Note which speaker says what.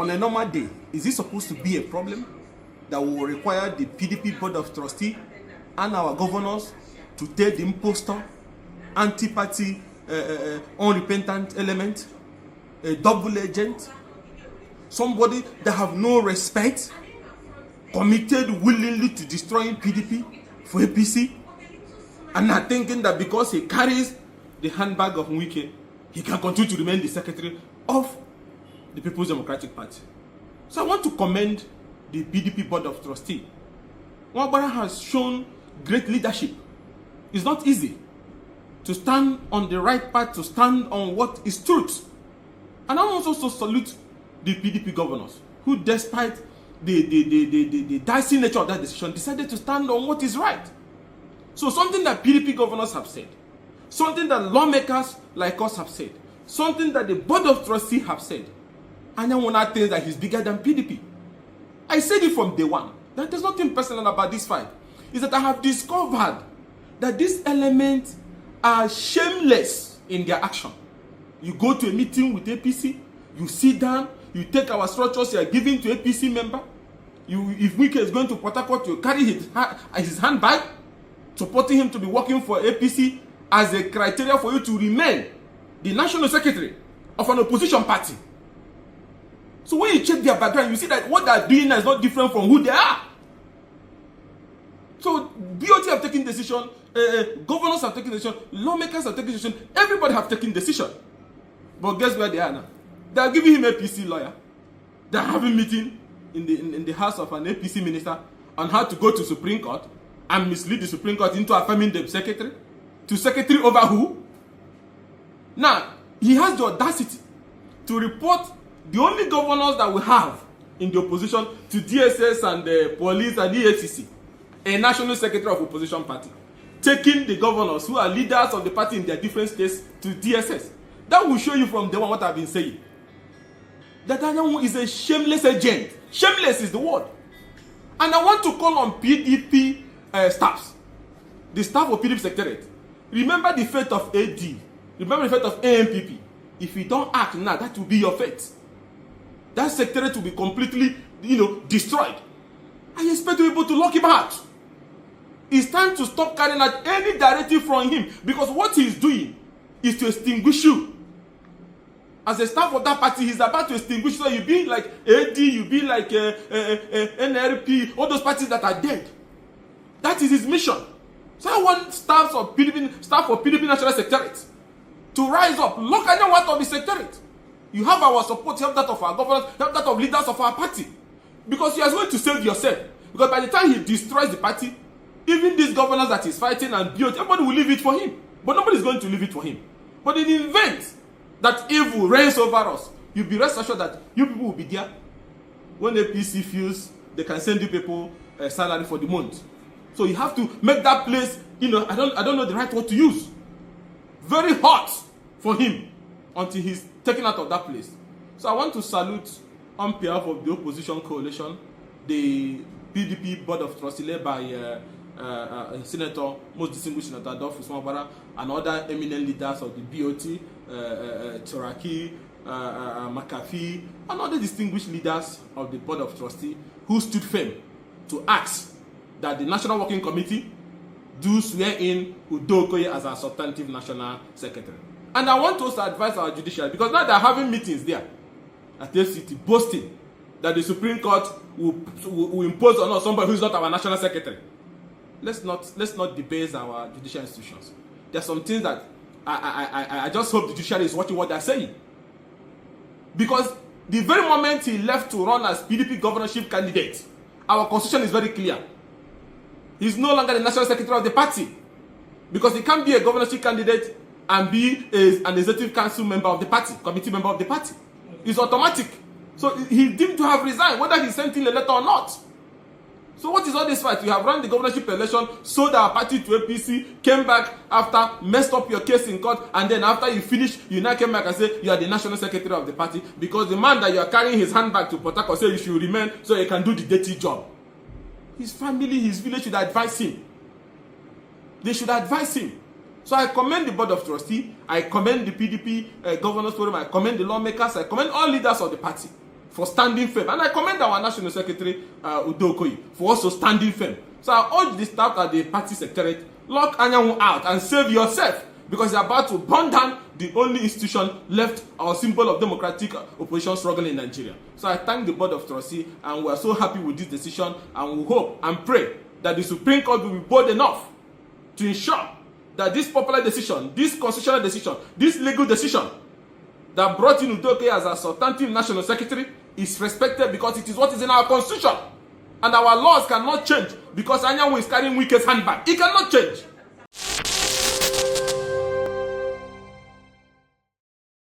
Speaker 1: on a normal day, is it supposed to be a problem that will require the PDP Board of Trustees and our governors to take the impostor, anti-party, unrepentant element, a double agent, somebody that have no respect, committed willingly to destroying PDP for APC, and not thinking that because he carries the handbag of Wike, he can continue to remain the secretary of the People's Democratic Party. So I want to commend the PDP Board of Trustees. Nwabara has shown great leadership. It's not easy to stand on the right path, to stand on what is truth. And I want also to salute the PDP governors who, despite the dicey nature of that decision, decided to stand on what is right. So something that PDP governors have said, something that lawmakers like us have said, something that the Board of Trustees have said, Anyanwu now thinks that he's bigger than PDP. I said it from day one, that there's nothing personal about this fight. Is that I have discovered that these elements are shameless in their action. You go to a meeting with APC, you sit down, you take our structures you are giving to APC member. If Wike is going to Port Harcourt, you carry his handbag, supporting him to be working for APC as a criteria for you to remain the national secretary of an opposition party. So when you check their background, you see that what they are doing is not different from who they are. So BOT have taken decision, governors have taken decision, lawmakers have taken decision, everybody have taken decision. But guess where they are now? They are giving him a APC lawyer. They are having meeting in the house of an APC minister on how to go to Supreme Court and mislead the Supreme Court into affirming them secretary. To secretary over who? Now, he has the audacity to report the only governors that we have in the opposition to DSS and the police and the EFCC, a national secretary of opposition party, taking the governors who are leaders of the party in their different states to DSS. That will show you from day one what I've been saying. That Anyanwu is a shameless agent. Shameless is the word. And I want to call on PDP staffs, the staff of PDP secretariat. Remember the fate of AD. Remember the fate of AMPP. If you don't act now, that will be your fate. That secretariat will be completely, destroyed. I expect people to lock him out. It's time to stop carrying out any directive from him, because what he's doing is to extinguish you. As a staff of that party, he's about to extinguish you. So you be like AD, you be like NRP, all those parties that are dead. That is his mission. So I want staff of PDP National Secretariat to rise up, lock Anyanwu out of the secretariat. You have our support, you have that of our governors, you have that of leaders of our party. Because you are going to save yourself. Because by the time he destroys the party, even these governors that he's fighting and built, everybody will leave it for him. But nobody is going to leave it for him. But in the event that evil reigns over us, you'll be rest assured that you people will be there. When the APC feels they can send you people a salary for the month. So you have to make that place, I don't know the right word to use, very hot for him until he's taken out of that place. So I want to salute on behalf of the opposition coalition, the PDP Board of Trustees led by Senator, most distinguished Senator Adolphus Nwabara, and other eminent leaders of the BOT, Turaki, McAfee, and other distinguished leaders of the Board of Trustees who stood firm to ask that the National Working Committee do swear in Ugochinyere as our substantive national secretary. And I want to also advise our judiciary, because now they're having meetings there at the city, boasting that the Supreme Court will impose on us somebody who is not our national secretary. Let's not debase our judicial institutions. There are some things that I just hope the judiciary is watching what they're saying. Because the very moment he left to run as PDP governorship candidate, our constitution is very clear. He's no longer the national secretary of the party. Because he can't be a governorship candidate and be an executive council member of the party, committee member of the party. It's automatic. So he deemed to have resigned, whether he sent in a letter or not. So what is all this fight? You have run the governorship election, sold our party to APC, came back after, messed up your case in court, and then after you finish, you now came back and say you are the national secretary of the party because the man that you are carrying his handbag to Port Harcourt say you should remain so he can do the dirty job. His family, his village should advise him. They should advise him. So I commend the Board of Trustees, I commend the PDP Governors Forum, I commend the lawmakers, I commend all leaders of the party for standing firm. And I commend our National Secretary, Ugochinyere, for also standing firm. So I urge the staff at the party secretariat, lock Anyanwu out and save yourself, because you're about to burn down the only institution left, our symbol of democratic opposition struggle in Nigeria. So I thank the Board of Trustees, and we are so happy with this decision, and we hope and pray that the Supreme Court will be bold enough to ensure that this popular decision, this constitutional decision, this legal decision that brought in Ugochinyere as a substantive national secretary is respected, because it is what is in our constitution. And our laws cannot change because Anyanwu is carrying Wike's handbag. It cannot change.